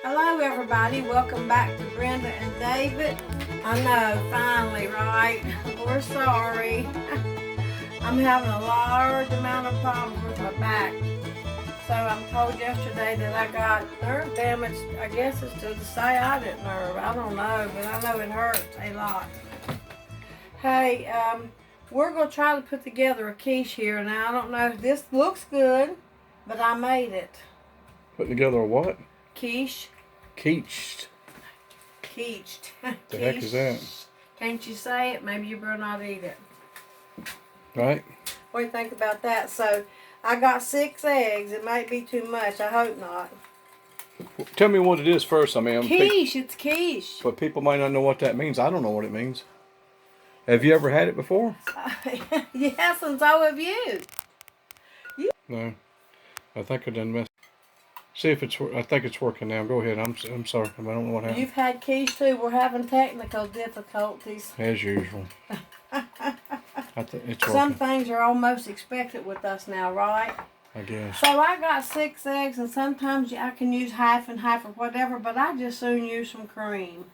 Hello everybody, welcome back to Brenda and David. I know, finally, right? We're sorry. I'm having a large amount of problems with my back. So I'm told yesterday that I got nerve damage. I guess it's to the sciatic nerve. I don't know, but I know it hurts a lot. Hey, we're going to try to put together a quiche here. Now, I don't know if this looks good, but I made it. Putting together a what? Quiche. Quiche. Quiche. The heck is that? Can't you say it? Maybe you better not eat it. Right? What do you think about that? So, I got 6 eggs. It might be too much. I hope not. Tell me what it is first. I mean, Quiche. It's quiche. But people might not know what that means. I don't know what it means. Have you ever had it before? Yes, and so have you. No. I think I done messed. See if it's. I think it's working now. Go ahead. I'm sorry. I don't know what happened. You've had quiche too. We're having technical difficulties. As usual. I think it's working. Some things are almost expected with us now, right? I guess. So I got 6 eggs, and sometimes I can use half and half or whatever, but I just soon use some cream.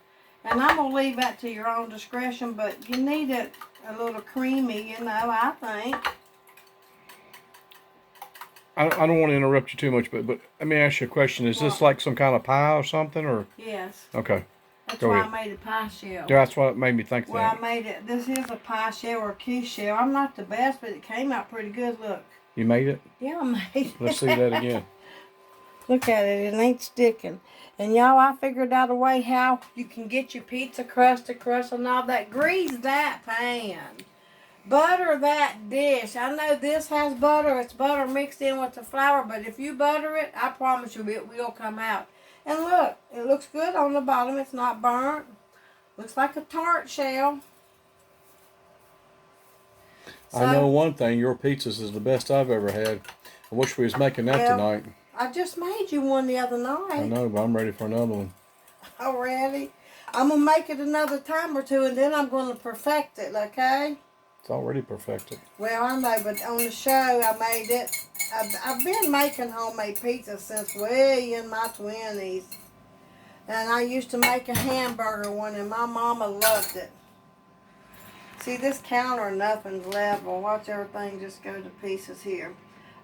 And I'm going to leave that to your own discretion, but you need it a little creamy, you know, I think. I don't want to interrupt you too much, but let me ask you a question. Is this like some kind of pie or something, or? Yes. Okay. That's Go why ahead. I made a pie shell. That's what made me think Well, that. I made it. This is a pie shell or a quiche shell. I'm not the best, but it came out pretty good. Look. You made it? Yeah, I made it. Let's see that again. Look at it. It ain't sticking. And y'all, I figured out a way how you can get your pizza crust and all that. Grease that pan. Butter that dish. I know this has butter. It's butter mixed in with the flour, but if you butter it, I promise you it will come out. And look, it looks good on the bottom. It's not burnt. Looks like a tart shell. So, I know one thing. Your pizzas is the best I've ever had. I wish we was making that tonight. I just made you one the other night. I know, but I'm ready for another one. Already? I'm going to make it another time or two, and then I'm going to perfect it, okay? It's already perfected. Well, I know, but on the show, I made it. I've been making homemade pizza since way in my 20s. And I used to make a hamburger one, and my mama loved it. See, this counter, nothing's level. Watch everything just go to pieces here.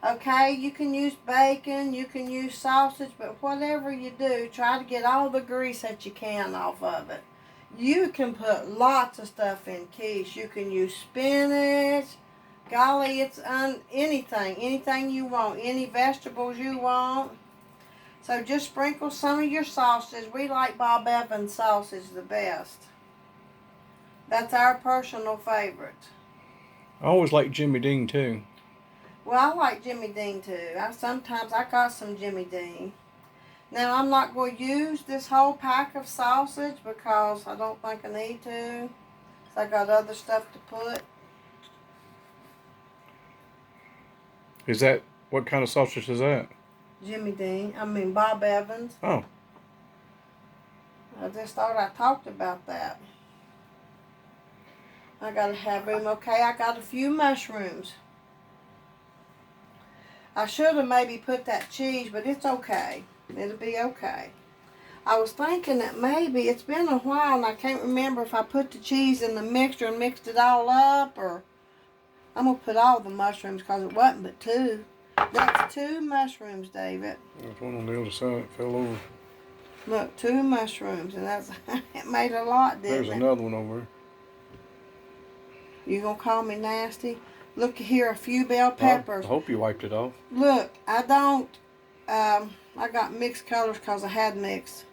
Okay, you can use bacon, you can use sausage, but whatever you do, try to get all the grease that you can off of it. You can put lots of stuff in quiche. You can use spinach. Golly, it's anything you want, any vegetables you want. So just sprinkle some of your sausage. We like Bob Evans sausage the best. That's our personal favorite. I always like Jimmy Dean too. Well, I like Jimmy Dean too. Sometimes I got some Jimmy Dean. Now, I'm not going to use this whole pack of sausage because I don't think I need to. So I got other stuff to put. Is that, what kind of sausage is that? Jimmy Dean. Bob Evans. Oh. I just thought I talked about that. I got to have room. Okay, I got a few mushrooms. I should have maybe put that cheese, but it's okay. It'll be okay. I was thinking that maybe, it's been a while and I can't remember if I put the cheese in the mixture and mixed it all up, or I'm going to put all the mushrooms because it wasn't but 2. That's 2 mushrooms, David. There's one on the other side. It fell over. Look, 2 mushrooms, and that's it made a lot, didn't it? There's another one over there. You going to call me nasty? Look here, a few bell peppers. I hope you wiped it off. Look, I don't, I got mixed colors because I had mixed.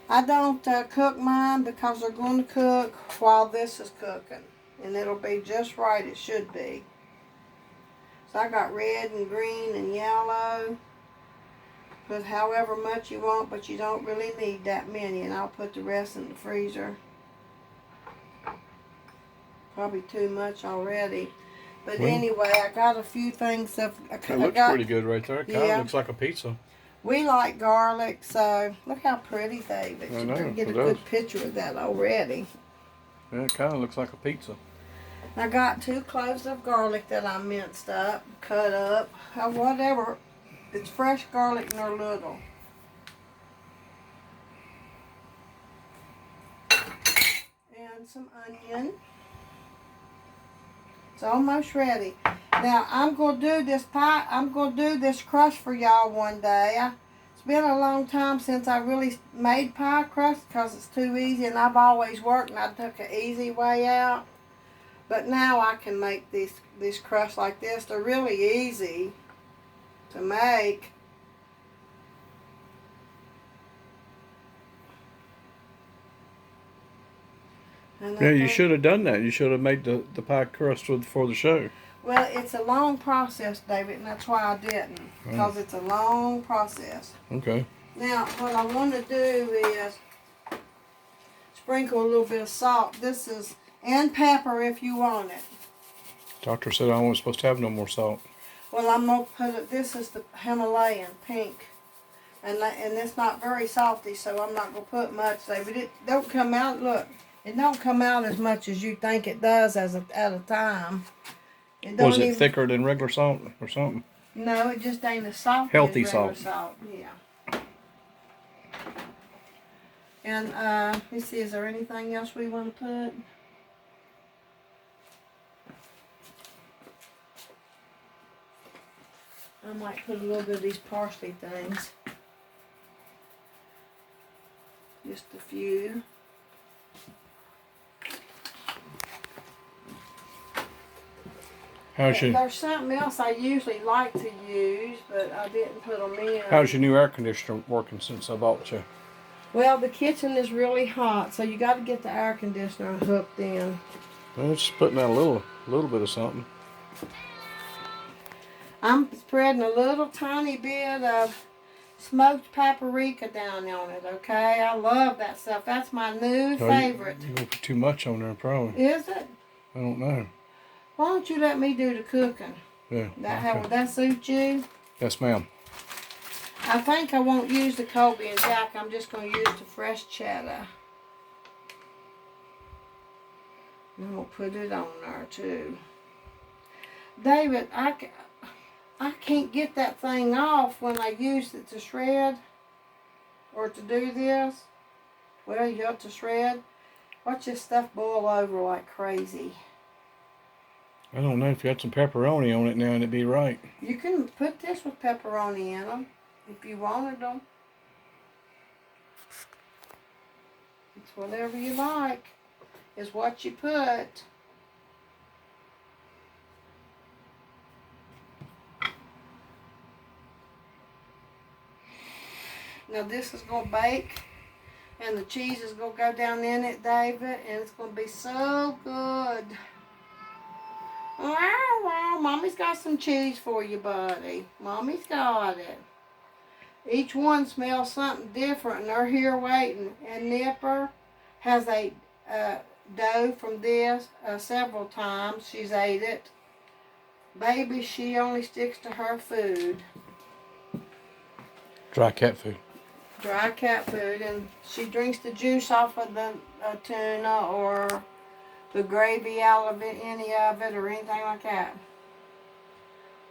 I don't cook mine because they're going to cook while this is cooking. And it'll be just right, it should be. So I got red and green and yellow. Put however much you want, but you don't really need that many. And I'll put the rest in the freezer. Probably too much already. But anyway, I got a few things. It looks pretty good right there. It kind of looks like a pizza. We like garlic, so look how pretty, David. You better get a good picture of that already. Yeah, it kind of looks like a pizza. I got 2 cloves of garlic that I minced up, cut up, or whatever. It's fresh garlic nor little. and some onion. It's almost ready. Now I'm gonna do this pie. I'm gonna do this crust for y'all one day. It's been a long time since I really made pie crust because it's too easy, and I've always worked and I took an easy way out. But now I can make these crusts like this. They're really easy to make. Yeah, you should have done that. You should have made the pie crust for the show. Well, it's a long process, David, and that's why I didn't. Because it's a long process. Okay. Now, what I want to do is sprinkle a little bit of salt. And pepper if you want it. Doctor said I wasn't supposed to have no more salt. Well, I'm going to put it, this is the Himalayan pink. And it's not very salty, so I'm not going to put much, David. It don't come out, look. It don't come out as much as you think it does at a time. Was it thicker than regular salt or something? No, it just ain't as salty Healthy as regular salt. Yeah. And let's see, is there anything else we want to put? I might put a little bit of these parsley things. Just a few. There's something else I usually like to use, but I didn't put them in. How's your new air conditioner working since I bought you? Well, the kitchen is really hot, so you got to get the air conditioner hooked in. Well, it's just putting out a little bit of something. I'm spreading a little tiny bit of smoked paprika down on it, okay? I love that stuff. That's my new favorite. You put too much on there, probably. Is it? I don't know. Why don't you let me do the cooking? Yeah. Would that suit you? Yes, ma'am. I think I won't use the Colby and Jack. I'm just going to use the fresh cheddar. I'm going to put it on there, too. David, I can't get that thing off when I use it to shred or to do this. Well, you have to shred. Watch this stuff boil over like crazy. I don't know, if you had some pepperoni on it now, it'd be right. You can put this with pepperoni in them if you wanted them. It's whatever you like, is what you put. Now this is going to bake, and the cheese is going to go down in it, David, and it's going to be so good. Wow, Mommy's got some cheese for you, buddy. Mommy's got it. Each one smells something different, and they're here waiting. And Nipper has a dough from this several times. She's ate it. Baby, she only sticks to her food. Dry cat food. Dry cat food, and she drinks the juice off of the tuna or the gravy out of it, any of it, or anything like that.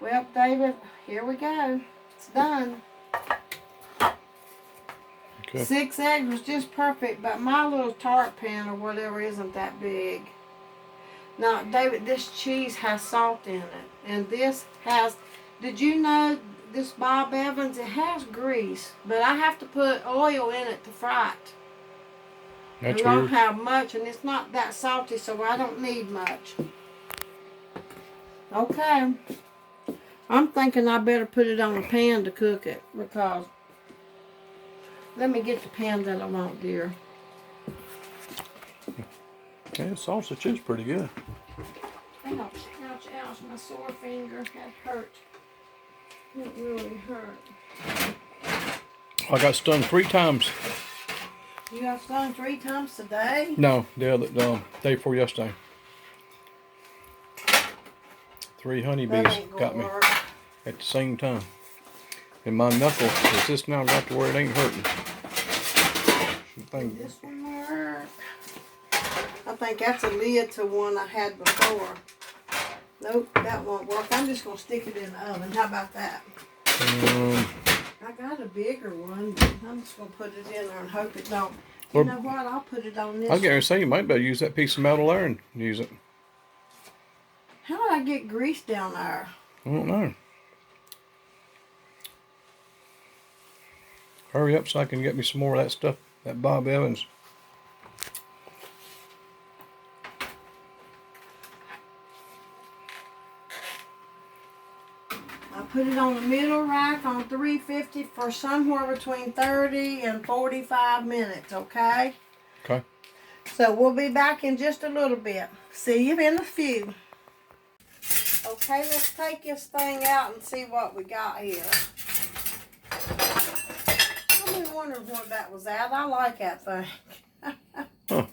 Well, David, here we go. It's done. Okay. 6 eggs was just perfect, but my little tart pan or whatever isn't that big. Now, David, this cheese has salt in it, and this has, did you know this Bob Evans, it has grease, but I have to put oil in it to fry it. That's I don't weird. have much, and it's not that salty, so I don't need much. Okay. I'm thinking I better put it on a pan to cook it, because, let me get the pan that I want, dear. Yeah, the sausage is pretty good. Ouch, ouch, ouch, my sore finger had hurt. It really hurt. I got stung 3 times. You got stung 3 times today? No, the day before yesterday. 3 honeybees got me at the same time. And my knuckle is just now got to where it ain't hurting. This one hurt. I think that's a lid to one I had before. Nope, that won't work. I'm just going to stick it in the oven. How about that? I got a bigger one, but I'm just going to put it in there and hope it don't. You know what? I'll put it on this. I was going to say, you might be able to use that piece of metal there and use it. How did I get grease down there? I don't know. Hurry up so I can get me some more of that stuff, that Bob Evans. I put it on the middle rack on 350 for somewhere between 30 and 45 minutes, okay? Okay. So we'll be back in just a little bit. See you in a few. Okay, let's take this thing out and see what we got here. I've been wondering what that was at. I like that thing. Huh.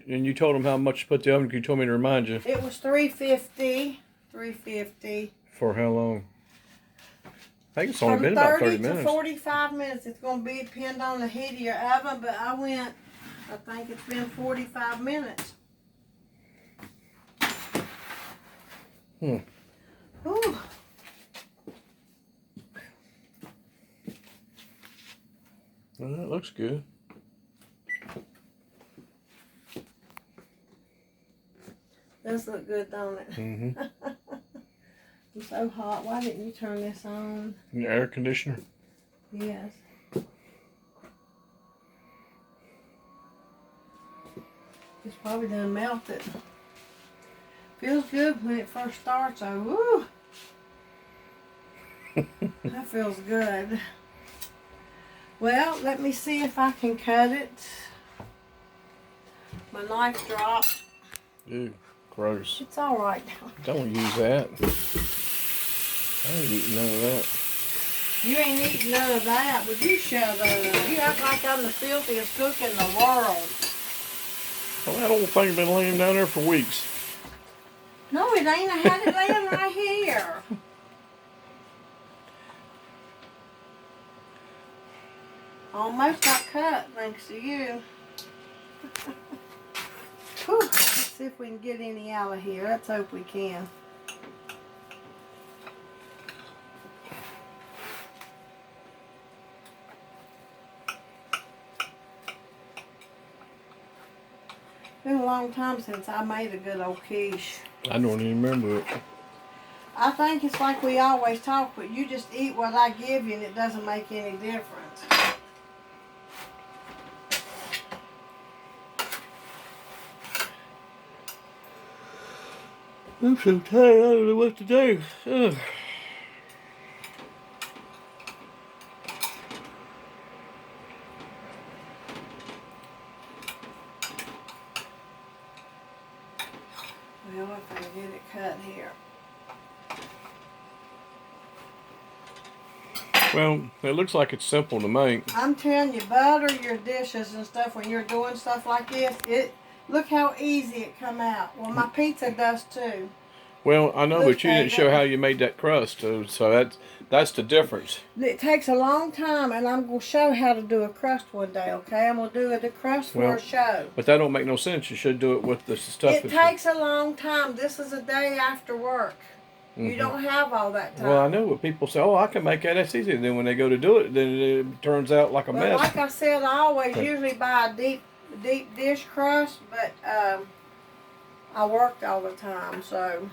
And you told them how much you put the oven? You told me to remind you. It was 350. 350. For how long? I think it's only been about 30 minutes. From 30 to 45 minutes. It's going to be depend on the heat of your oven, but I think it's been 45 minutes. Hmm. Ooh. Well, that looks good. Does look good, don't it? Mm-hmm. I'm so hot. Why didn't you turn this on? The air conditioner? Yes. It's probably done melted. Feels good when it first starts. Oh, woo! That feels good. Well, let me see if I can cut it. My knife dropped. Ew, gross. It's all right. Don't use that. I ain't eating none of that. You ain't eating none of that. Would you shut up? You act like I'm the filthiest cook in the world. Well, that old thing's been laying down there for weeks. No, it ain't. I had it laying right here. Almost got cut, thanks to you. Whew. Let's see if we can get any out of here. Let's hope we can. It's been a long time since I made a good old quiche. I don't even remember it. I think it's like we always talk, but you just eat what I give you and it doesn't make any difference. I'm so tired, I don't know what to do. Ugh. Well, if I can get it cut here. Well, it looks like it's simple to make. I'm telling you, butter your dishes and stuff when you're doing stuff like this. Look how easy it come out. Well, my pizza does too. Well, I know, Look, but you didn't show how you made that crust, so that's the difference. It takes a long time, and I'm going to show how to do a crust one day, okay? I'm going to do the crust for a show. But that don't make no sense. You should do it with the stuff. It takes a long time. This is a day after work. Mm-hmm. You don't have all that time. Well, I know, but people say, oh, I can make that. That's easy. And then when they go to do it, then it turns out like a mess. Like I said, I always usually buy a deep dish crust, but I worked all the time, so...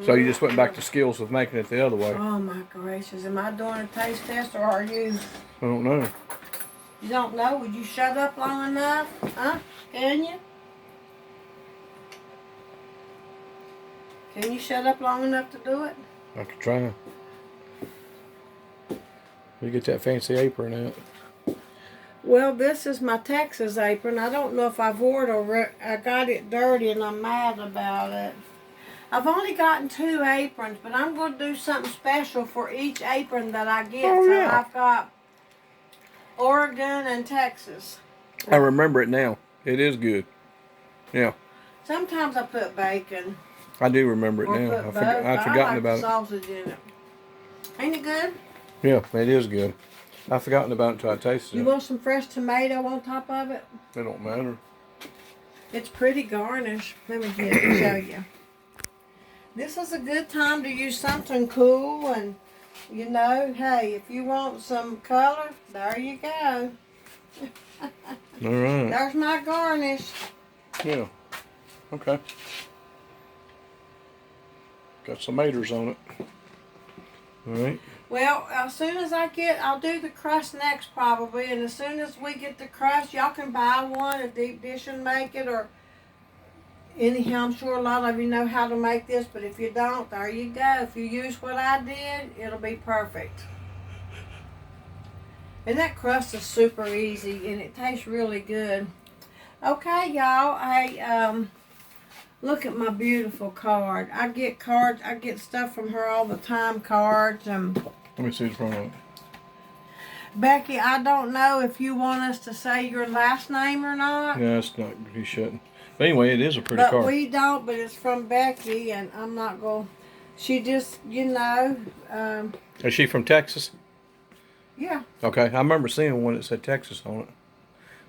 So you just went back to skills of making it the other way. Oh my gracious, am I doing a taste test or are you? I don't know. You don't know? Would you shut up long enough? Huh? Can you? Can you shut up long enough to do it? I could try. You get that fancy apron out. Well, this is my Texas apron. I don't know if I've wore it or I got it dirty and I'm mad about it. I've only gotten 2 aprons, but I'm going to do something special for each apron that I get. Oh, yeah. So I've got Oregon and Texas. I remember it now. It is good. Yeah. Sometimes I put bacon. I do remember it now. I'd forgotten about it. Sausage in it. Ain't it good? Yeah, it is good. I've forgotten about it until I tasted it. You want some fresh tomato on top of it? It don't matter. It's pretty garnish. Let me get it show you. This is a good time to use something cool and You know, hey, if you want some color, there you go. All right. There's my garnish. Yeah. Okay. Got some maters on it. All right. Well, as soon as I'll do the crust next probably, and as soon as we get the crust, y'all can buy one, a deep dish and make it, or anyhow, I'm sure a lot of you know how to make this, but if you don't, there you go. If you use what I did, it'll be perfect. And that crust is super easy, and it tastes really good. Okay, y'all, look at my beautiful card. I get cards, I get stuff from her all the time, cards. Let me see the front of it. Becky, I don't know if you want us to say your last name or not. Yeah, it's not. You shouldn't. But anyway, it is a pretty But card. we don't, but it's from Becky, and I'm not going to. She just, Is she from Texas? Yeah. Okay, I remember seeing one that said Texas on it.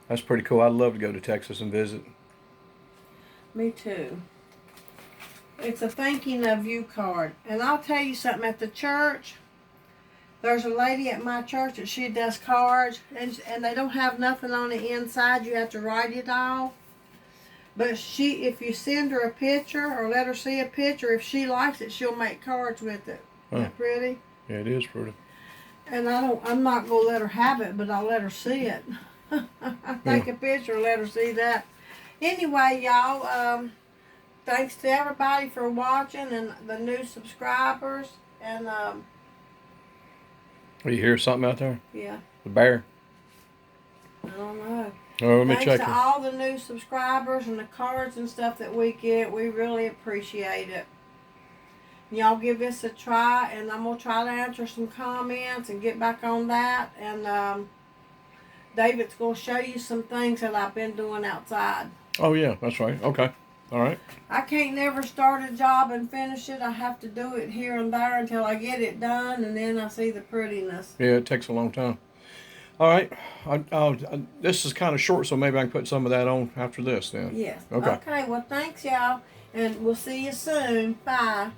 That's pretty cool. I'd love to go to Texas and visit. Me too. It's a thanking of you card. And I'll tell you something, at the church, there's a lady at my church that she does cards, and they don't have nothing on the inside. You have to write it all. But if you send her a picture or let her see a picture, if she likes it, she'll make cards with it. Isn't that pretty? Yeah, it is pretty. And I'm not going to let her have it, but I'll let her see it. I'll take a picture and let her see that. Anyway, y'all, thanks to everybody for watching and the new subscribers. And, You hear something out there? yeah, The bear? I don't know. Oh, let me Thanks check to it. all the new subscribers and the cards and stuff that we get. We really appreciate it. Y'all give this a try, and I'm going to try to answer some comments and get back on that. And David's going to show you some things that I've been doing outside. Oh, yeah, that's right. Okay. All right. I can't never start a job and finish it. I have to do it here and there until I get it done, and then I see the prettiness. Yeah, it takes a long time. All right. This is kind of short, so maybe I can put some of that on after this then. Yes. Okay. Okay, well, thanks, y'all, and we'll see you soon. Bye.